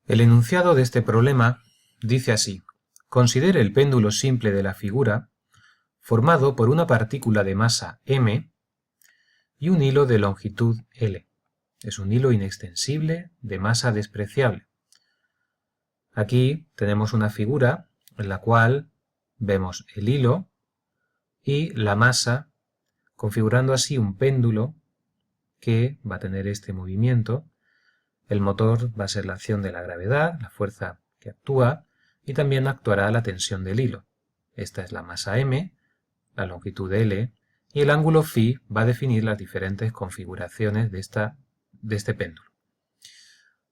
El enunciado de este problema dice así: considere el péndulo simple de la figura formado por una partícula de masa m y un hilo de longitud L. Es un hilo inextensible de masa despreciable. Aquí tenemos una figura en la cual vemos el hilo y la masa, configurando así un péndulo que va a tener este movimiento. El motor va a ser la acción de la gravedad, la fuerza que actúa, y también actuará la tensión del hilo. Esta es la masa m, la longitud L, y el ángulo φ va a definir las diferentes configuraciones de este péndulo.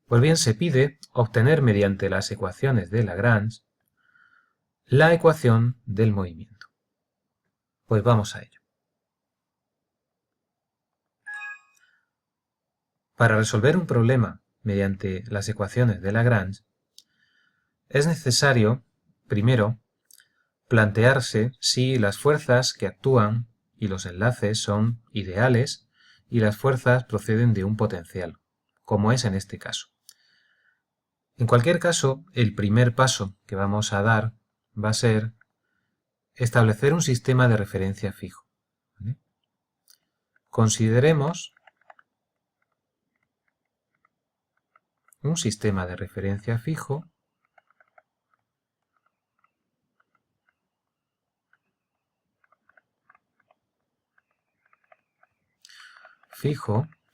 Pues bien, se pide obtener mediante las ecuaciones de Lagrange la ecuación del movimiento. Pues vamos a ello. Para resolver un problema mediante las ecuaciones de Lagrange, es necesario, primero, plantearse si las fuerzas que actúan y los enlaces son ideales y las fuerzas proceden de un potencial, como es en este caso. En cualquier caso, el primer paso que vamos a dar va a ser establecer un sistema de referencia fijo. ¿Vale? Consideremos un sistema de referencia fijo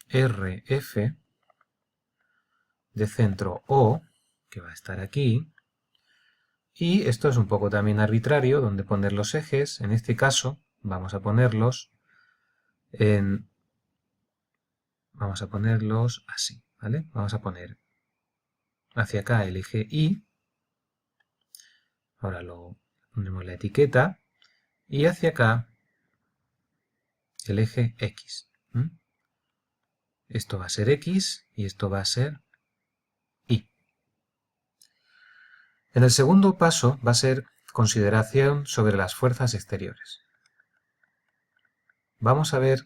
RF de centro O, que va a estar aquí, y esto es un poco también arbitrario donde poner los ejes. En este caso vamos a ponerlos así, ¿vale? Vamos a poner hacia acá el eje Y, ahora lo ponemos la etiqueta, y hacia acá el eje X. Esto va a ser X y esto va a ser Y. En el segundo paso va a ser consideración sobre las fuerzas exteriores. Vamos a ver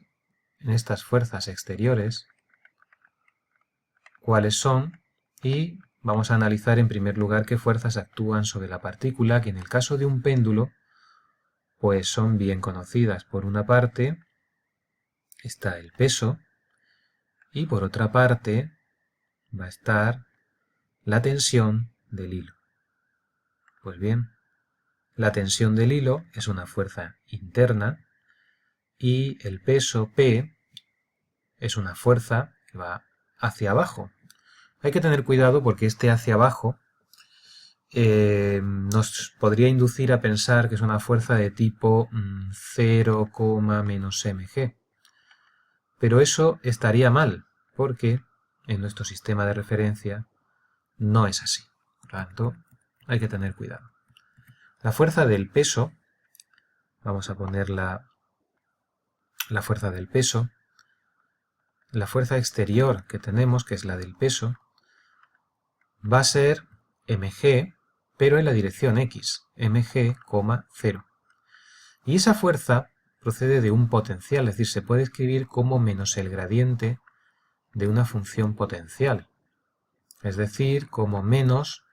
en estas fuerzas exteriores cuáles son y vamos a analizar en primer lugar qué fuerzas actúan sobre la partícula, que en el caso de un péndulo pues son bien conocidas. Por una parte está el peso y por otra parte va a estar la tensión del hilo. Pues bien, la tensión del hilo es una fuerza interna y el peso P es una fuerza que va hacia abajo. Hay que tener cuidado porque este hacia abajo nos podría inducir a pensar que es una fuerza de tipo 0, -mg. Pero eso estaría mal, porque en nuestro sistema de referencia no es así. Por lo tanto, hay que tener cuidado. La fuerza del peso, vamos a poner la fuerza del peso, la fuerza exterior que tenemos, que es la del peso, va a ser mg, pero en la dirección x, mg, 0. Y esa fuerza procede de un potencial, es decir, se puede escribir como menos el gradiente de una función potencial, es decir, como menos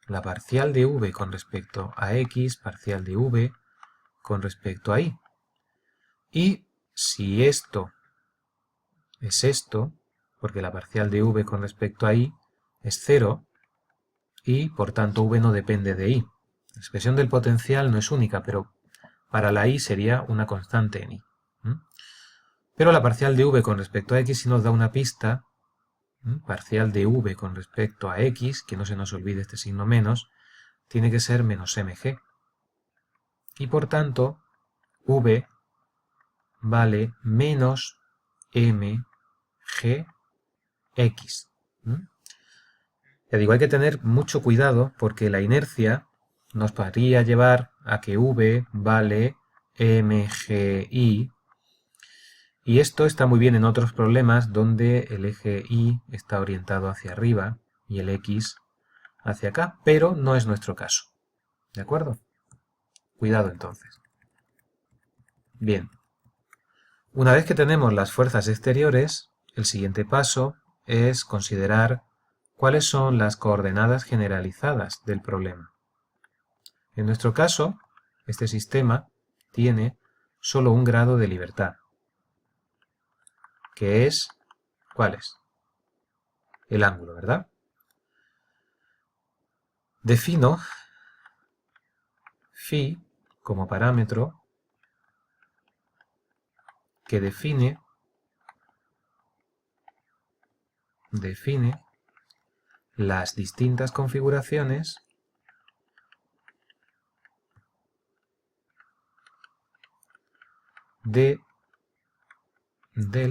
la parcial de v con respecto a x, parcial de v con respecto a y. Y si esto es esto, porque la parcial de v con respecto a y es 0, y por tanto v no depende de y. La expresión del potencial no es única, pero para la y sería una constante en y. Pero la parcial de v con respecto a x sí nos da una pista. Parcial de v con respecto a x, que no se nos olvide este signo menos, tiene que ser menos mg. Y por tanto, v vale menos mgx. Ya digo, hay que tener mucho cuidado porque la inercia nos podría llevar a que v vale mgi, y esto está muy bien en otros problemas donde el eje Y está orientado hacia arriba y el X hacia acá, pero no es nuestro caso. ¿De acuerdo? Cuidado entonces. Bien. Una vez que tenemos las fuerzas exteriores, el siguiente paso es considerar ¿cuáles son las coordenadas generalizadas del problema? En nuestro caso, este sistema tiene solo un grado de libertad, que es, ¿cuál es? El ángulo, ¿verdad? Defino phi como parámetro que define las distintas configuraciones del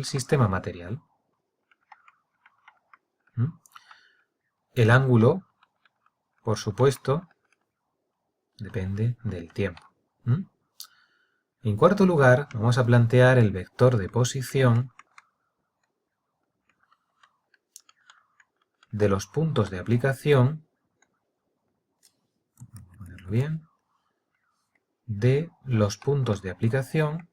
sistema material. El ángulo, por supuesto, depende del tiempo. En cuarto lugar, vamos a plantear el vector de posición de los puntos de aplicación, vamos a ponerlo bien, de los puntos de aplicación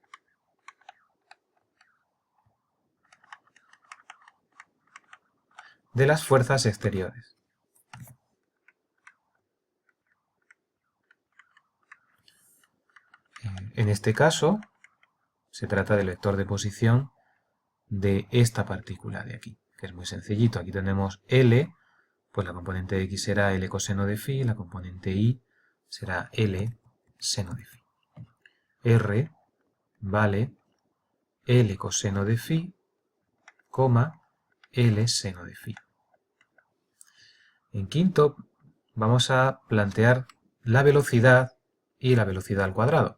de las fuerzas exteriores. En este caso, se trata del vector de posición de esta partícula de aquí, que es muy sencillito. Aquí tenemos L, pues la componente X será L coseno de phi, la componente Y será L seno de phi. R vale L coseno de phi, L seno de phi. En quinto, vamos a plantear la velocidad y la velocidad al cuadrado.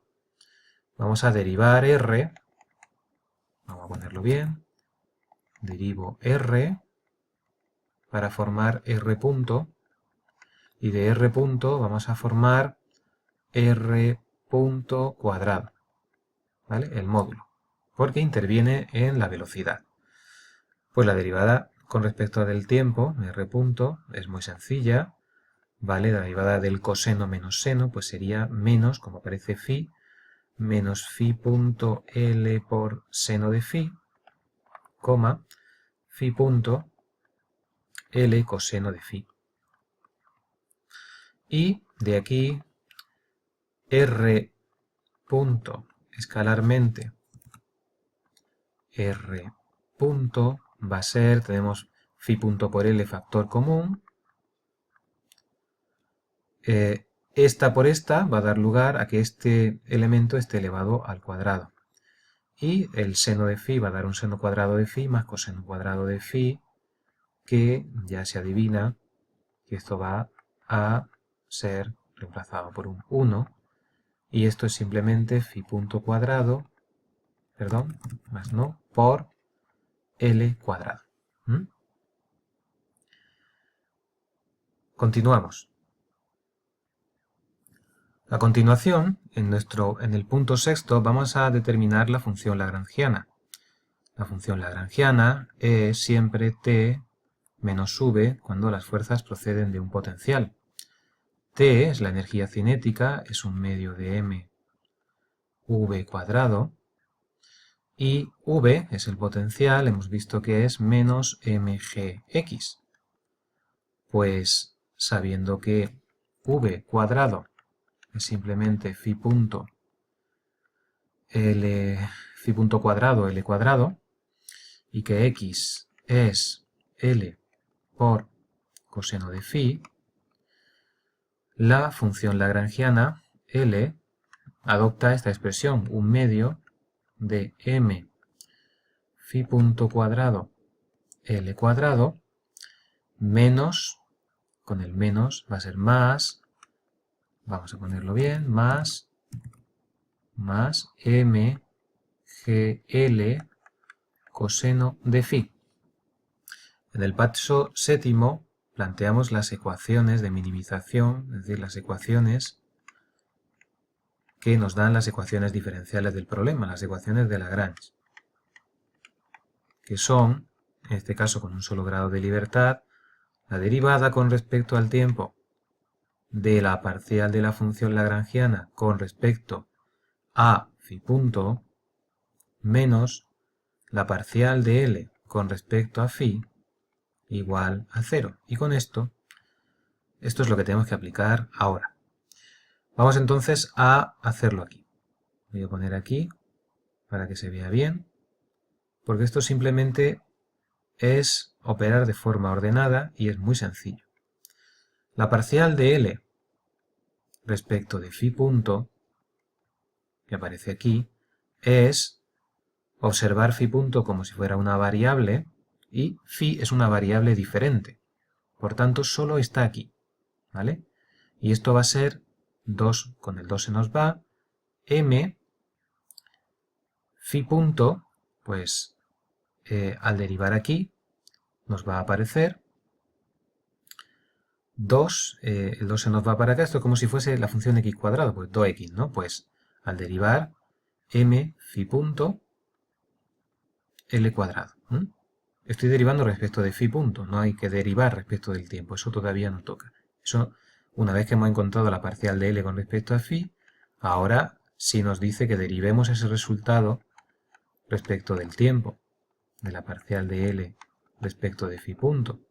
Vamos a derivar R, vamos a ponerlo bien, derivo R para formar R punto, y de R punto vamos a formar R punto cuadrado, ¿vale? El módulo, porque interviene en la velocidad. Pues la derivada con respecto del tiempo, R punto, es muy sencilla, ¿vale? La derivada del coseno menos seno, pues sería menos, como aparece phi, menos phi punto L por seno de phi, phi punto L coseno de phi. Y de aquí R punto escalarmente, R punto va a ser, tenemos phi punto por L factor común, esta por esta va a dar lugar a que este elemento esté elevado al cuadrado. Y el seno de phi va a dar un seno cuadrado de phi más coseno cuadrado de phi, que ya se adivina que esto va a ser reemplazado por un 1. Y esto es simplemente phi punto cuadrado, perdón, más no, por L cuadrado. Continuamos. A continuación, en el punto sexto, vamos a determinar la función lagrangiana. La función lagrangiana es siempre T menos V cuando las fuerzas proceden de un potencial. T es la energía cinética, es un medio de mv cuadrado, y V es el potencial, hemos visto que es menos mgx. Pues sabiendo que V cuadrado es simplemente phi punto cuadrado L cuadrado, y que X es L por coseno de phi, la función lagrangiana L adopta esta expresión, un medio de m phi punto cuadrado L cuadrado menos, con el menos va a ser más, vamos a ponerlo bien, más mgl coseno de phi. En el paso séptimo planteamos las ecuaciones de minimización, es decir, las ecuaciones que nos dan las ecuaciones diferenciales del problema, las ecuaciones de Lagrange, que son, en este caso con un solo grado de libertad, la derivada con respecto al tiempo de la parcial de la función lagrangiana con respecto a phi punto menos la parcial de L con respecto a phi, igual a 0. Y con esto es lo que tenemos que aplicar ahora. Vamos entonces a hacerlo aquí. Voy a poner aquí para que se vea bien, porque esto simplemente es operar de forma ordenada y es muy sencillo. La parcial de L respecto de phi punto, que aparece aquí, es observar phi punto como si fuera una variable, y phi es una variable diferente. Por tanto, solo está aquí, ¿vale? Y esto va a ser 2, con el 2 se nos va, m, phi punto, pues al derivar aquí, nos va a aparecer 2, el 2 se nos va para acá, esto es como si fuese la función x cuadrado, pues 2x, ¿no? Pues al derivar m phi punto L cuadrado. Estoy derivando respecto de phi punto, no hay que derivar respecto del tiempo, eso todavía no toca. Eso, una vez que hemos encontrado la parcial de L con respecto a phi, ahora sí nos dice que derivemos ese resultado respecto del tiempo, de la parcial de L respecto de phi punto.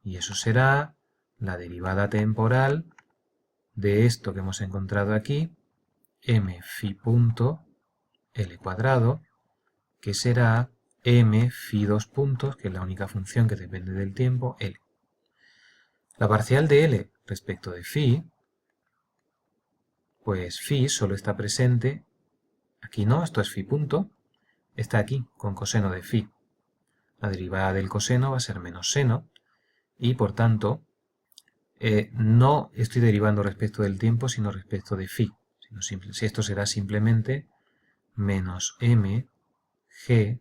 Y eso será la derivada temporal de esto que hemos encontrado aquí, m phi punto L cuadrado, que será m phi 2 puntos, que es la única función que depende del tiempo, L. La parcial de L respecto de phi, pues phi solo está presente, aquí no, esto es phi punto, está aquí con coseno de phi. La derivada del coseno va a ser menos seno, y por tanto no estoy derivando respecto del tiempo, sino respecto de phi. Si esto será simplemente menos m g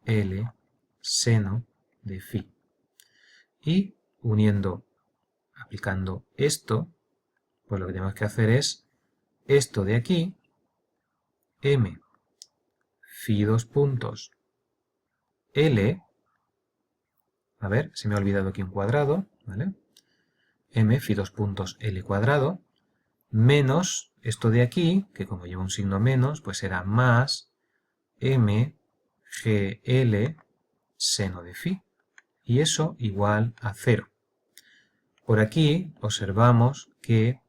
L seno de phi. Y uniendo, aplicando esto, pues lo que tenemos que hacer es esto de aquí, m phi 2 puntos L, a ver, se me ha olvidado aquí un cuadrado, ¿vale? M phi 2 puntos L cuadrado, menos esto de aquí, que como lleva un signo menos, pues será más m gl seno de phi. Y eso igual a 0. Por aquí observamos que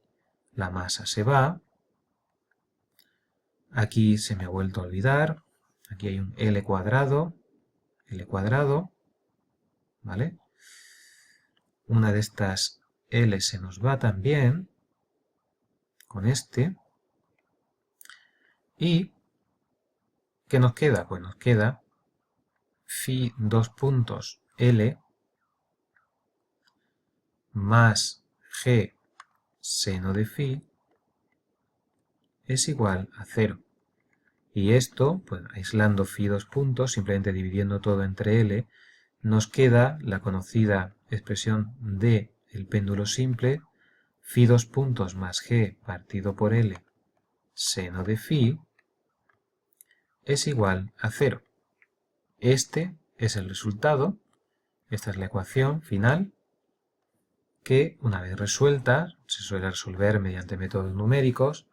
la masa se va. Aquí se me ha vuelto a olvidar. Aquí hay un L cuadrado, ¿vale? Una de estas L se nos va también, con este. ¿Y qué nos queda? Pues nos queda phi 2 puntos L más g seno de phi es igual a 0. Y esto, pues aislando phi 2 puntos, simplemente dividiendo todo entre L, nos queda la conocida expresión de el péndulo simple, phi 2 puntos más g partido por L seno de phi es igual a 0. Este es el resultado, esta es la ecuación final, que una vez resuelta, se suele resolver mediante métodos numéricos,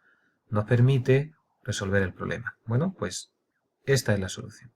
nos permite resolver el problema. Bueno, pues esta es la solución.